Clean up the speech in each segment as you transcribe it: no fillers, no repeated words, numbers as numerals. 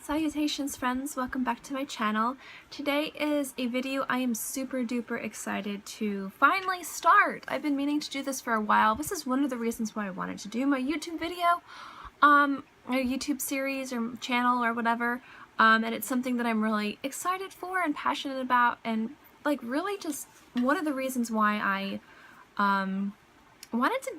Salutations friends, welcome back to my channel. Today is a video I am super duper excited to finally start. I've been meaning to do this for a while. This is one of the reasons why I wanted to do my YouTube video, a YouTube series or channel or whatever, and it's something that I'm really excited for and passionate about, and like really just one of the reasons why I wanted to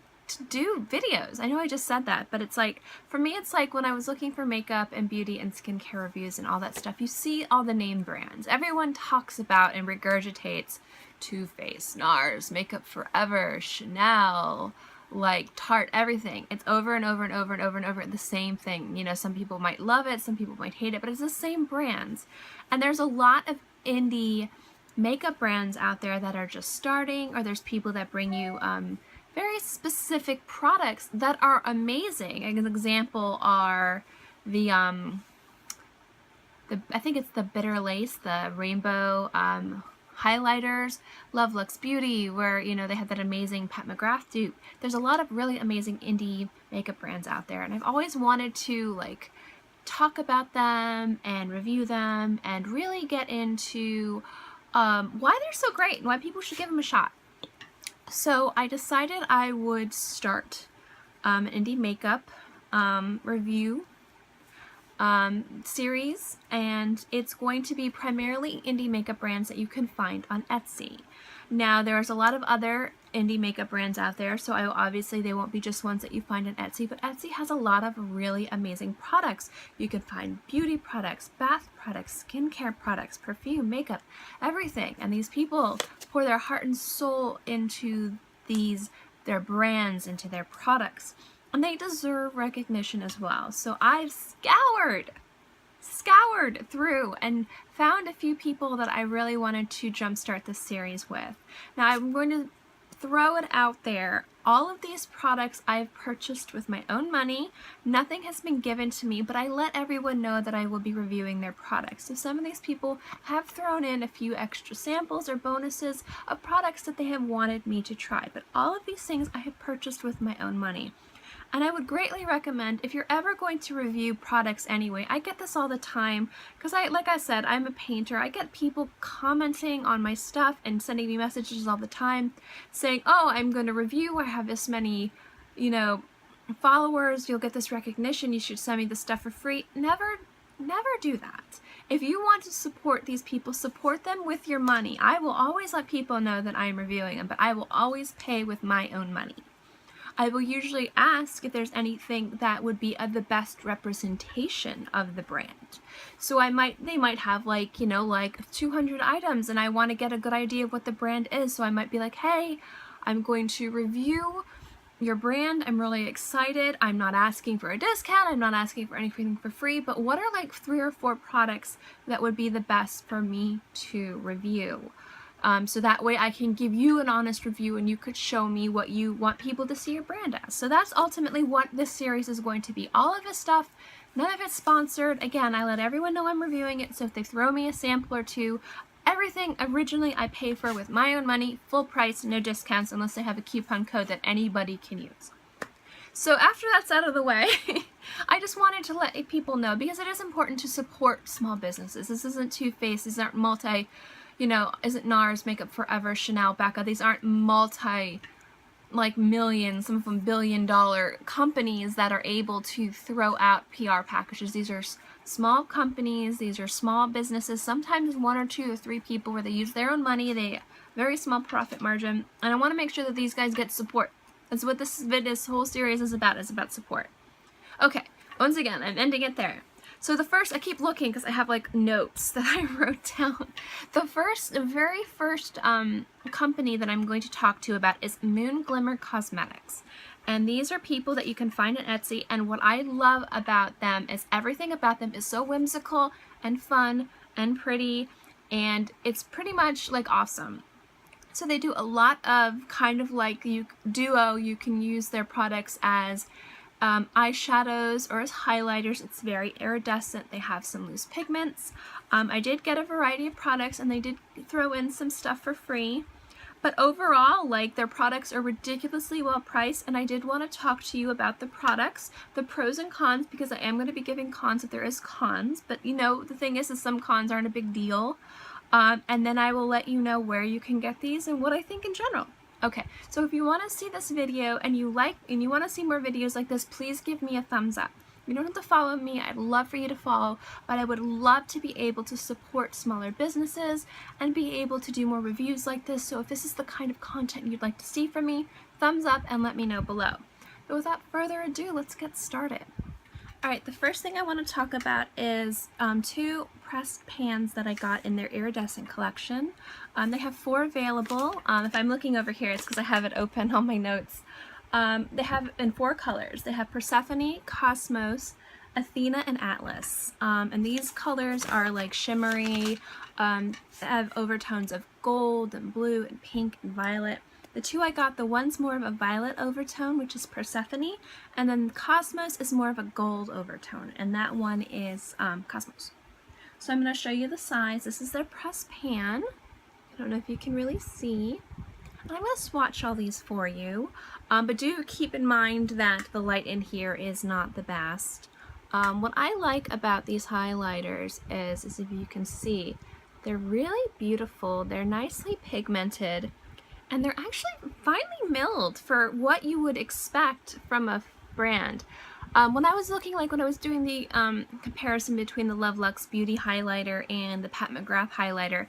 do videos. I know I just said that, but it's like, for me, it's like when I was looking for makeup and beauty and skincare reviews and all that stuff, you see all the name brands. Everyone talks about and regurgitates Too Faced, NARS, Makeup Forever, Chanel, like Tarte, everything. It's over and over and over and over and over the same thing. You know, some people might love it, some people might hate it, but it's the same brands. And there's a lot of indie makeup brands out there that are just starting, or there's people that bring you very specific products that are amazing. An example are the I think it's the Bitter Lace, the rainbow highlighters, Love Lux Beauty, where, you know, they have that amazing Pat McGrath dupe. There's a lot of really amazing indie makeup brands out there, and I've always wanted to like talk about them and review them and really get into why they're so great and why people should give them a shot. So I decided I would start an indie makeup review series, and it's going to be primarily indie makeup brands that you can find on Etsy. Now there's a lot of other indie makeup brands out there, so obviously they won't be just ones that you find on Etsy, but Etsy has a lot of really amazing products. You can find beauty products, bath products, skincare products, perfume, makeup, everything. And these people pour their heart and soul into their brands, into their products, and they deserve recognition as well. So I've scoured through and found a few people that I really wanted to jumpstart this series with. Now I'm going to throw it out there. All of these products I've purchased with my own money. Nothing has been given to me, but I let everyone know that I will be reviewing their products. So some of these people have thrown in a few extra samples or bonuses of products that they have wanted me to try. But all of these things I have purchased with my own money. And I would greatly recommend, if you're ever going to review products anyway, I get this all the time, because like I said, I'm a painter. I get people commenting on my stuff and sending me messages all the time saying, oh, I'm going to review, I have this many, you know, followers, you'll get this recognition, you should send me this stuff for free. Never do that. If you want to support these people, support them with your money. I will always let people know that I'm reviewing them, but I will always pay with my own money. I will usually ask if there's anything that would be of the best representation of the brand. So they might have like, you know, like 200 items, and I want to get a good idea of what the brand is. So I might be like, hey, I'm going to review your brand. I'm really excited. I'm not asking for a discount. I'm not asking for anything for free, but what are like 3 or 4 products that would be the best for me to review? So that way I can give you an honest review and you could show me what you want people to see your brand as. So that's ultimately what this series is going to be. All of this stuff, none of it's sponsored. Again, I let everyone know I'm reviewing it, so if they throw me a sample or two, everything originally I pay for with my own money, full price, no discounts unless they have a coupon code that anybody can use. So after that's out of the way, I just wanted to let people know, because it is important to support small businesses. This isn't Too Faced, these aren't you know, isn't NARS, Makeup Forever, Chanel, Becca. These aren't like million, some of them billion-dollar companies that are able to throw out PR packages. These are small companies, these are small businesses, sometimes 1 or 2 or 3 people where they use their own money, they very small profit margin, and I want to make sure that these guys get support. That's what this whole series is about support. Okay, once again, I'm ending it there. So the first, I keep looking because I have like notes that I wrote down. The very first company that I'm going to talk to about is Moon Glimmer Cosmetics. And these are people that you can find on Etsy, and what I love about them is everything about them is so whimsical and fun and pretty, and it's pretty much like awesome. So they do a lot of kind of like you can use their products as eyeshadows or as highlighters. It's very iridescent. They have some loose pigments. I did get a variety of products, and they did throw in some stuff for free. But overall, like, their products are ridiculously well priced, and I did want to talk to you about the products, the pros and cons, because I am going to be giving cons if there is cons, but you know, the thing is some cons aren't a big deal. And then I will let you know where you can get these and what I think in general. Okay, so if you want to see this video and you want to see more videos like this, please give me a thumbs up. You don't have to follow me, I'd love for you to follow, but I would love to be able to support smaller businesses and be able to do more reviews like this. So if this is the kind of content you'd like to see from me, thumbs up and let me know below. But without further ado, let's get started. Alright, the first thing I want to talk about is two pressed pans that I got in their Iridescent Collection. They have 4 available. If I'm looking over here, it's because I have it open on my notes. They have in 4 colors. They have Persephone, Cosmos, Athena, and Atlas. And these colors are like shimmery, they have overtones of gold and blue and pink and violet. The 2 I got, the one's more of a violet overtone, which is Persephone, and then Cosmos is more of a gold overtone, and that one is Cosmos. So I'm going to show you the size. This is their pressed pan. I don't know if you can really see. And I'm going to swatch all these for you, but do keep in mind that the light in here is not the best. What I like about these highlighters is if you can see, they're really beautiful. They're nicely pigmented. And they're actually finely milled for what you would expect from a brand. When I was looking, like when I was doing the comparison between the Lovelux Beauty highlighter and the Pat McGrath highlighter,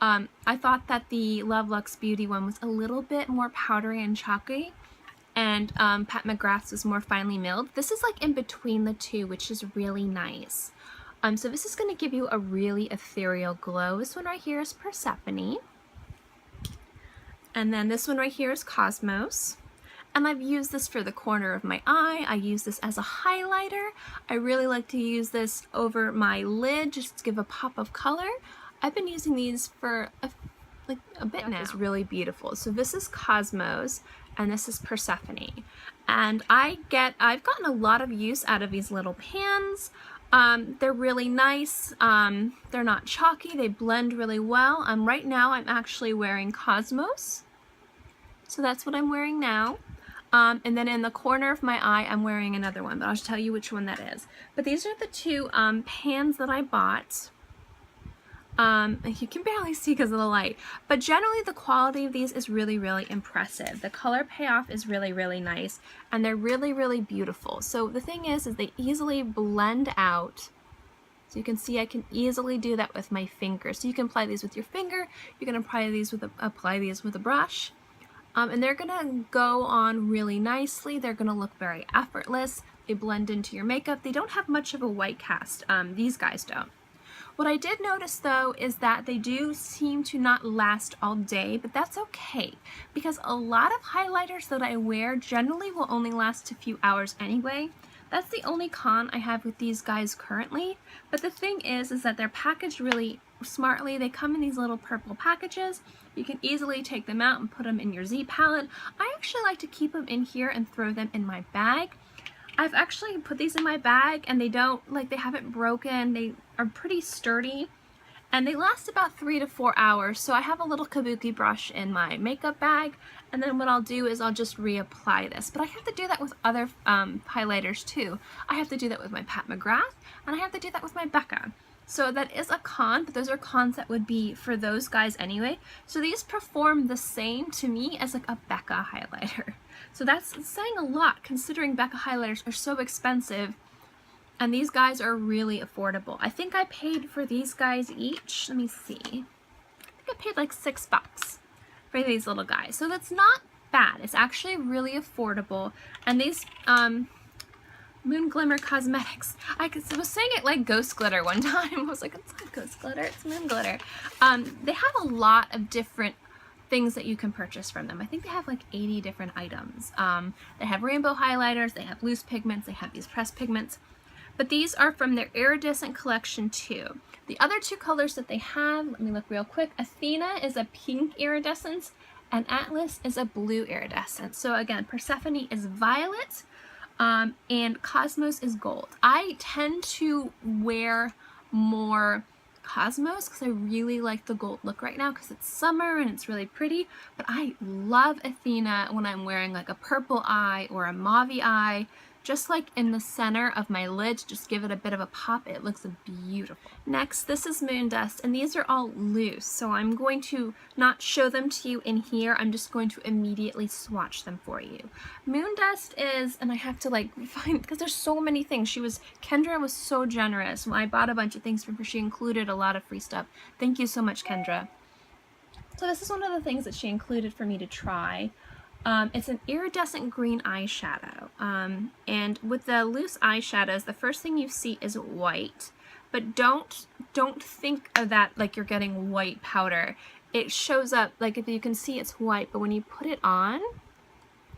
I thought that the Lovelux Beauty one was a little bit more powdery and chalky, and Pat McGrath's was more finely milled. This is like in between the two, which is really nice. So this is going to give you a really ethereal glow. This one right here is Persephone. And then this one right here is Cosmos. And I've used this for the corner of my eye. I use this as a highlighter. I really like to use this over my lid just to give a pop of color. I've been using these for a bit now. It's really beautiful. So this is Cosmos and this is Persephone. And I've gotten a lot of use out of these little pans. They're really nice. They're not chalky. They blend really well. Right now I'm actually wearing Cosmos. So that's what I'm wearing now. And then in the corner of my eye I'm wearing another one, but I'll tell you which one that is. But these are the 2 pans that I bought. You can barely see because of the light, but generally the quality of these is really, really impressive. The color payoff is really, really nice, and they're really, really beautiful. So the thing is they easily blend out. So you can see I can easily do that with my finger. So you can apply these with your finger, you can apply these with a brush, and they're gonna go on really nicely. They're gonna look very effortless. They blend into your makeup. They don't have much of a white cast. These guys don't. What I did notice though is that they do seem to not last all day, but that's okay because a lot of highlighters that I wear generally will only last a few hours anyway. That's the only con I have with these guys currently, but the thing is that they're packaged really smartly. They come in these little purple packages. You can easily take them out and put them in your Z palette. I actually like to keep them in here and throw them in my bag. I've actually put these in my bag and they haven't broken. They are pretty sturdy and they last about 3 to 4 hours. So I have a little kabuki brush in my makeup bag, and then what I'll do is I'll just reapply this. But I have to do that with other highlighters too. I have to do that with my Pat McGrath and I have to do that with my Becca. So that is a con, but those are cons that would be for those guys anyway. So these perform the same to me as like a Becca highlighter. So that's saying a lot considering Becca highlighters are so expensive and these guys are really affordable. I think I paid for these guys each, let me see, I think I paid like $6 for these little guys. So that's not bad. It's actually really affordable. And these Moon Glimmer Cosmetics, I was saying it like ghost glitter one time. I was like, it's not ghost glitter, it's moon glitter. They have a lot of different things that you can purchase from them. I think they have like 80 different items. They have rainbow highlighters, they have loose pigments, they have these pressed pigments. But these are from their Iridescent Collection too. The other 2 colors that they have, let me look real quick. Athena is a pink iridescence and Atlas is a blue iridescence. So again, Persephone is violet and Cosmos is gold. I tend to wear more Cosmos because I really like the gold look right now because it's summer and it's really pretty. But I love Athena when I'm wearing like a purple eye or a mauve eye. Just like in the center of my lid to just give it a bit of a pop. It looks beautiful. Next, this is Moondust, and these are all loose, so I'm going to not show them to you in here. I'm just going to immediately swatch them for you. Moondust is, and I have to like find, because there's so many things. Kendra was so generous. When I bought a bunch of things from her, she included a lot of free stuff. Thank you so much, Kendra. So this is one of the things that she included for me to try. It's an iridescent green eyeshadow, and with the loose eyeshadows, the first thing you see is white, but don't think of that like you're getting white powder. It shows up, like if you can see it's white, but when you put it on,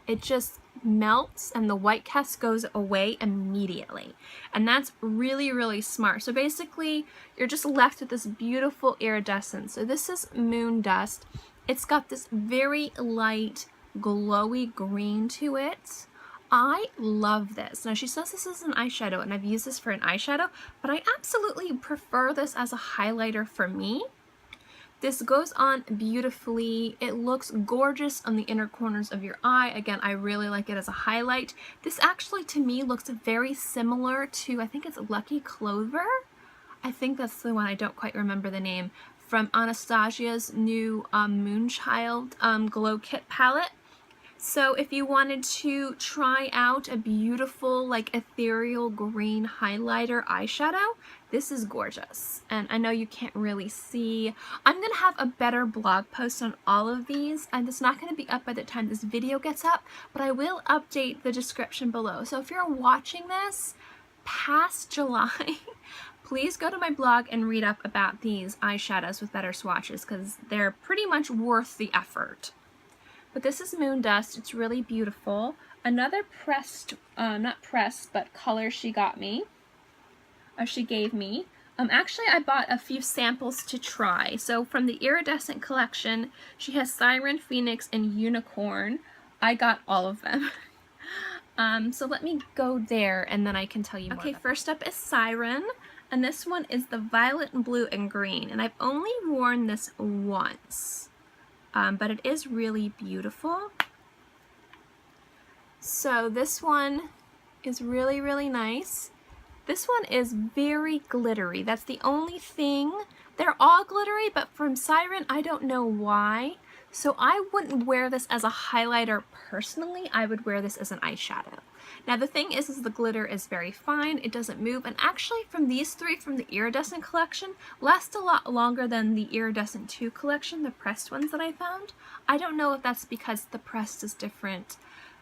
it just melts and the white cast goes away immediately. And that's really, really smart. So basically, you're just left with this beautiful iridescence. So this is Moondust. It's got this very light, glowy green to it. I love this. Now she says this is an eyeshadow and I've used this for an eyeshadow, but I absolutely prefer this as a highlighter for me. This goes on beautifully. It looks gorgeous on the inner corners of your eye. Again, I really like it as a highlight. This actually to me looks very similar to, I think it's Lucky Clover. I think that's the one, I don't quite remember the name, from Anastasia's new Moonchild Glow Kit palette. So if you wanted to try out a beautiful like ethereal green highlighter eyeshadow, this is gorgeous. And I know you can't really see. I'm going to have a better blog post on all of these, and it's not going to be up by the time this video gets up, but I will update the description below. So if you're watching this past July, please go to my blog and read up about these eyeshadows with better swatches because they're pretty much worth the effort. But this is Moondust. It's really beautiful. Another pressed, not pressed, but color she got me, or she gave me. Actually, I bought a few samples to try. So from the Iridescent Collection, she has Siren, Pheonix, and Unicorn. I got all of them. So let me go there and then I can tell you more. Okay, first up is Siren. And this one is the violet and blue and green. And I've only worn this once. But it is really beautiful. So this one is really, really nice. This one is very glittery. That's the only thing. They're all glittery, but from Siren, I don't know why. So I wouldn't wear this as a highlighter personally. I would wear this as an eyeshadow. Now the thing is the glitter is very fine. It doesn't move. And actually from these three from the Iridescent Collection, last a lot longer than the Iridescent 2 collection, the pressed ones that I found. I don't know if that's because the pressed is different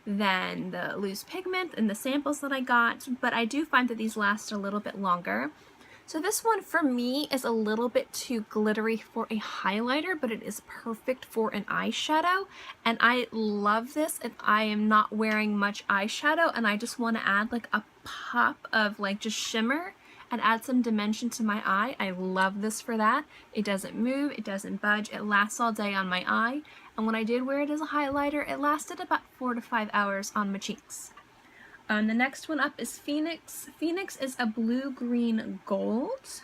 than the loose pigment and the samples that I got, but I do find that these last a little bit longer. So this one for me is a little bit too glittery for a highlighter, but it is perfect for an eyeshadow. And I love this if I am not wearing much eyeshadow and I just want to add like a pop of like just shimmer and add some dimension to my eye. I love this for that. It doesn't move, it doesn't budge, it lasts all day on my eye. And when I did wear it as a highlighter, it lasted about 4 to 5 hours on my cheeks. The next one up is Pheonix. Pheonix is a blue-green gold.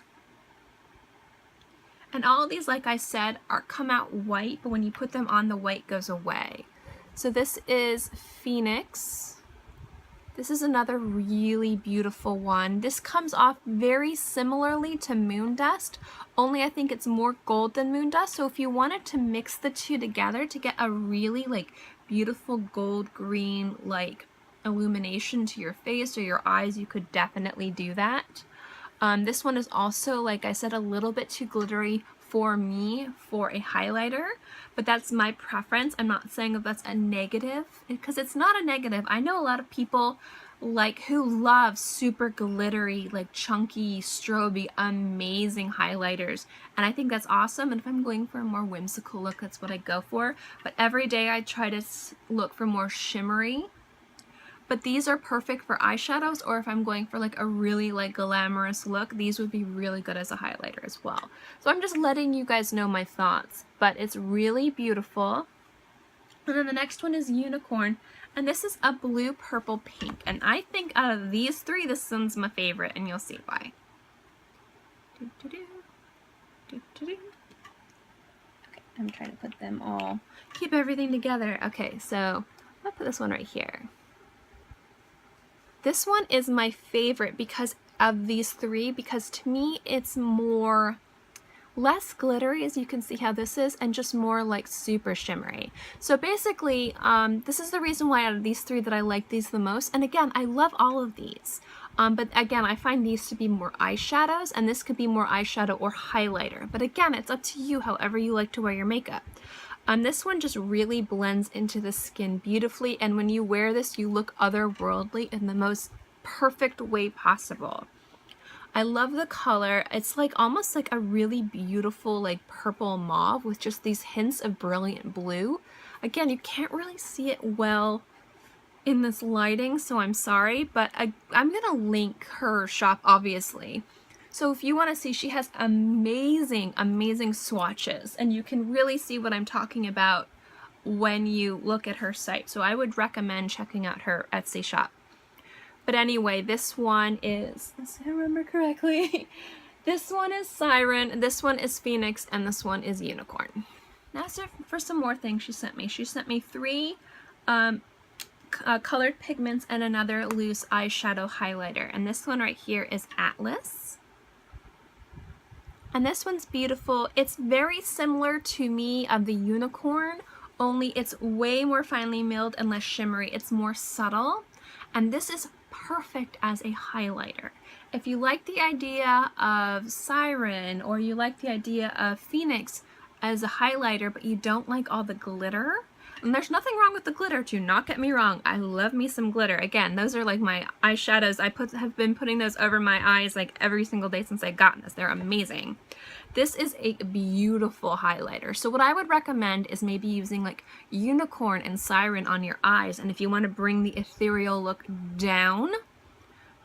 And all of these, like I said, come out white, but when you put them on, the white goes away. So this is Pheonix. This is another really beautiful one. This comes off very similarly to Moondust, only I think it's more gold than Moondust. So if you wanted to mix the two together to get a really like beautiful gold green like illumination to your face or your eyes, you could definitely do that. This one is also, like I said, a little bit too glittery for me for a highlighter, but that's my preference. I'm not saying that that's a negative, because it's not a negative. I know a lot of people like who love super glittery, like chunky, stroby, amazing highlighters, and I think that's awesome. And if I'm going for a more whimsical look, that's what I go for. But every day I try to look for more shimmery. But these are perfect for eyeshadows, or if I'm going for like a really like glamorous look, these would be really good as a highlighter as well. So I'm just letting you guys know my thoughts, but it's really beautiful. And then the next one is Unicorn, and this is a blue, purple, pink. And I think out of these three, this one's my favorite, and you'll see why. try to put them all, keep everything together. Okay, so I'll put this one right here. This one is my favorite because of these three, because to me it's less glittery, as you can see how this is, and just more like super shimmery. So basically, this is the reason why out of these three that I like these the most. And again, I love all of these. But again, I find these to be more eyeshadows, and this could be more eyeshadow or highlighter. But again, it's up to you, however you like to wear your makeup. This one just really blends into the skin beautifully, and when you wear this, you look otherworldly in the most perfect way possible. I love the color. It's like almost like a really beautiful like purple mauve with just these hints of brilliant blue. Again, you can't really see it well in this lighting, so I'm sorry, but I'm gonna link her shop obviously. So if you want to see, she has amazing, amazing swatches, and you can really see what I'm talking about when you look at her site. So I would recommend checking out her Etsy shop. But anyway, this one is, if I remember correctly, this one is Siren, this one is Pheonix, and this one is Unicorn. Now for some more things she sent me. She sent me 3 colored pigments and another loose eyeshadow highlighter. And this one right here is Atlas. And this one's beautiful. It's very similar to me of the Unicorn, only it's way more finely milled and less shimmery. It's more subtle. And this is perfect as a highlighter. If you like the idea of Siren, or you like the idea of Pheonix as a highlighter, but you don't like all the glitter, and there's nothing wrong with the glitter, do not get me wrong. I love me some glitter. Again, those are like my eyeshadows. I have been putting those over my eyes like every single day since I got this. They're amazing. This is a beautiful highlighter. So what I would recommend is maybe using like Unicorn and Siren on your eyes. And if you want to bring the ethereal look down,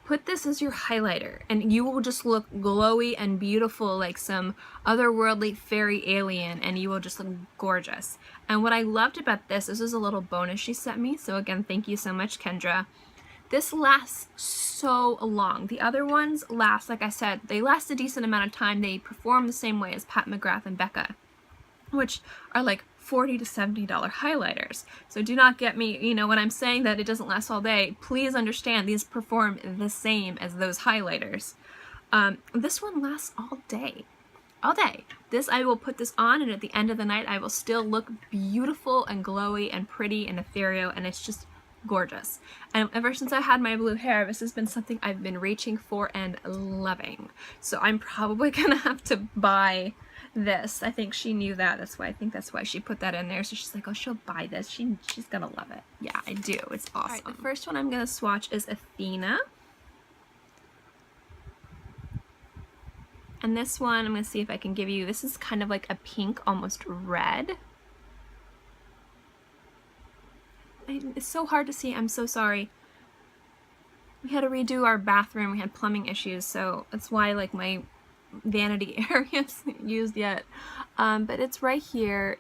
put this as your highlighter, and you will just look glowy and beautiful like some otherworldly fairy alien, and you will just look gorgeous. And what I loved about this is a little bonus she sent me, so again, thank you so much, Kendra. This lasts so long. The other ones last, like I said, they last a decent amount of time. They perform the same way as Pat McGrath and Becca, which are like $40 to $70 highlighters. So do not get me, you know, when I'm saying that it doesn't last all day, please understand these perform the same as those highlighters. This one lasts all day. All day. This, I will put this on, and at the end of the night I will still look beautiful and glowy and pretty and ethereal, and it's just gorgeous. And ever since I had my blue hair, this has been something I've been reaching for and loving. So I'm probably gonna have to buy this. I think she knew that. I think that's why she put that in there. So she's like, oh, she'll buy this. She's gonna love it. Yeah, I do. It's awesome. All right, the first one I'm gonna swatch is Athena. And this one, I'm gonna see if I can give you, this is kind of like a pink, almost red. It's so hard to see. I'm so sorry. We had to redo our bathroom. We had plumbing issues, so that's why like my vanity area isn't used yet. But it's right here.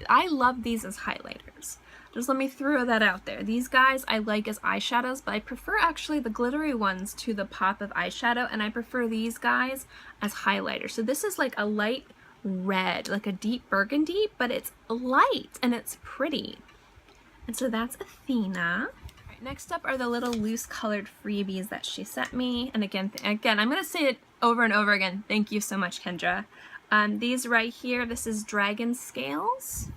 I love these as highlighters. Just let me throw that out there. These guys I like as eyeshadows, but I prefer actually the glittery ones to the pop of eyeshadow, and I prefer these guys as highlighters. So this is like a light red, like a deep burgundy, but it's light and it's pretty. And so that's Athena. Right, next up are the little loose colored freebies that she sent me. And again, I'm going to say it over and over again. Thank you so much, Kendra. These right here, this is Dragon Scales.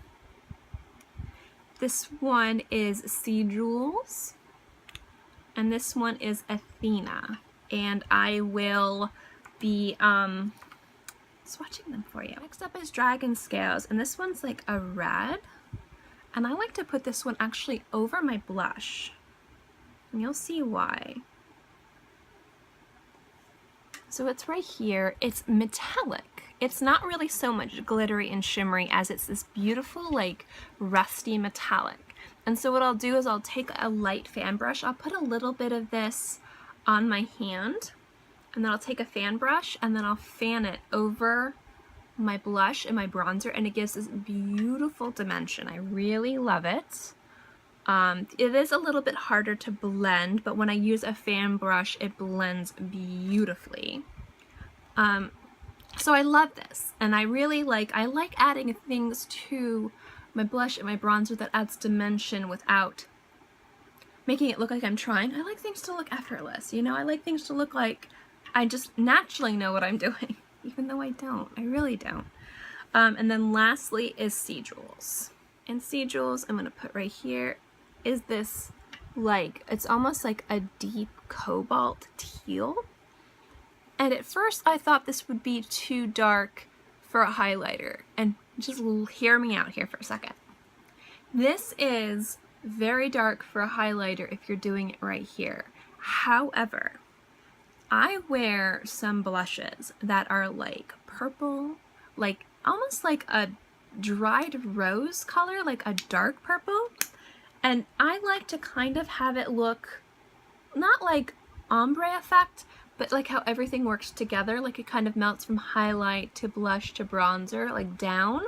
This one is Sea Jewels. And this one is Athena. And I will be swatching them for you. Next up is Dragon Scales. And this one's like a red. And I like to put this one actually over my blush, and you'll see why. So it's right here. It's metallic. It's not really so much glittery and shimmery as it's this beautiful like rusty metallic. And so what I'll do is I'll take a light fan brush. I'll put a little bit of this on my hand, and then I'll take a fan brush and then I'll fan it over my blush and my bronzer, and it gives this beautiful dimension. I really love it. It is a little bit harder to blend, but when I use a fan brush, it blends beautifully. So So I love this, and I like adding things to my blush and my bronzer that adds dimension without making it look like I'm trying. I like things to look effortless, you know? I like things to look like I just naturally know what I'm doing, even though I don't. I really don't. And then lastly is Sea Jewels. And Sea Jewels, I'm going to put right here, is this, like, it's almost like a deep cobalt teal. And at first I thought this would be too dark for a highlighter. And just hear me out here for a second. This is very dark for a highlighter if you're doing it right here. However, I wear some blushes that are like purple, like almost like a dried rose color, like a dark purple. And I like to kind of have it look not like ombre effect, but like how everything works together, like it kind of melts from highlight to blush to bronzer, like down.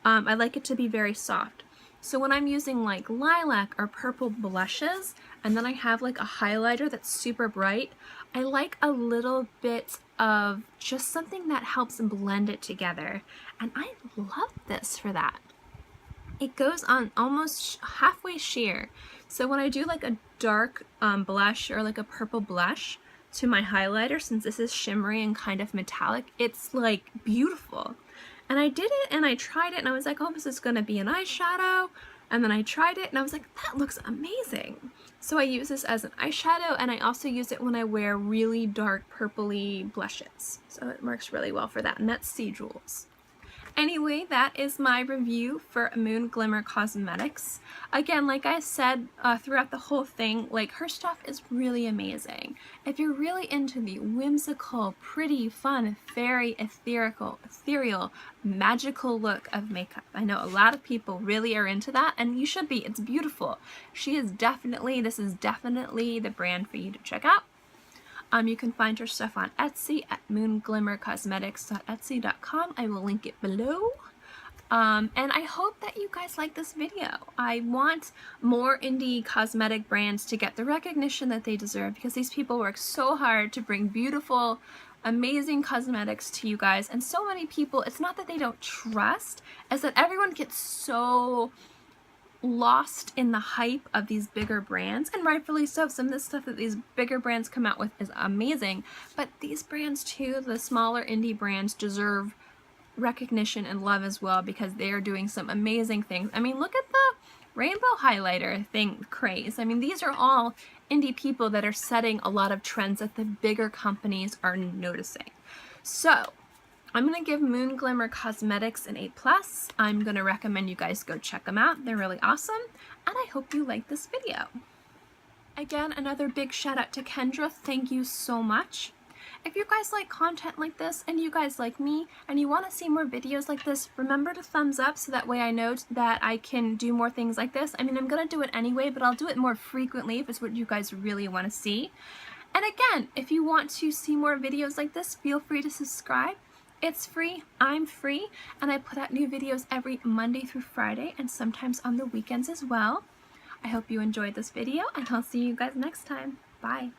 I like it to be very soft. So when I'm using like lilac or purple blushes, and then I have like a highlighter that's super bright, I like a little bit of just something that helps blend it together. And I love this for that. It goes on almost halfway sheer. So when I do like a dark blush or like a purple blush to my highlighter, since this is shimmery and kind of metallic, it's like beautiful. And I did it and I tried it and I was like, oh, this is gonna be an eyeshadow. And then I tried it and I was like, that looks amazing. So I use this as an eyeshadow, and I also use it when I wear really dark purpley blushes. So it works really well for that, and that's Sea Jewels. Anyway, that is my review for Moon Glimmer Cosmetics. Again, like I said throughout the whole thing, like her stuff is really amazing. If you're really into the whimsical, pretty, fun, fairy, ethereal, magical look of makeup, I know a lot of people really are into that, and you should be. It's beautiful. This is definitely the brand for you to check out. You can find her stuff on Etsy at moonglimmercosmetics.etsy.com. I will link it below. And I hope that you guys like this video. I want more indie cosmetic brands to get the recognition that they deserve, because these people work so hard to bring beautiful, amazing cosmetics to you guys. And so many people, it's not that they don't trust, it's that everyone gets so lost in the hype of these bigger brands, and rightfully so. Some of the stuff that these bigger brands come out with is amazing, but these brands too, the smaller indie brands, deserve recognition and love as well, because they're doing some amazing things. I mean, look at the rainbow highlighter thing craze. I mean, these are all indie people that are setting a lot of trends that the bigger companies are noticing. So I'm going to give Moon Glimmer Cosmetics an A+. I'm going to recommend you guys go check them out. They're really awesome, and I hope you like this video. Again, another big shout out to Kendra. Thank you so much. If you guys like content like this, and you guys like me, and you want to see more videos like this, remember to thumbs up so that way I know that I can do more things like this. I mean, I'm going to do it anyway, but I'll do it more frequently if it's what you guys really want to see. And again, if you want to see more videos like this, feel free to subscribe. It's free, I'm free, and I put out new videos every Monday through Friday, and sometimes on the weekends as well. I hope you enjoyed this video, and I'll see you guys next time. Bye!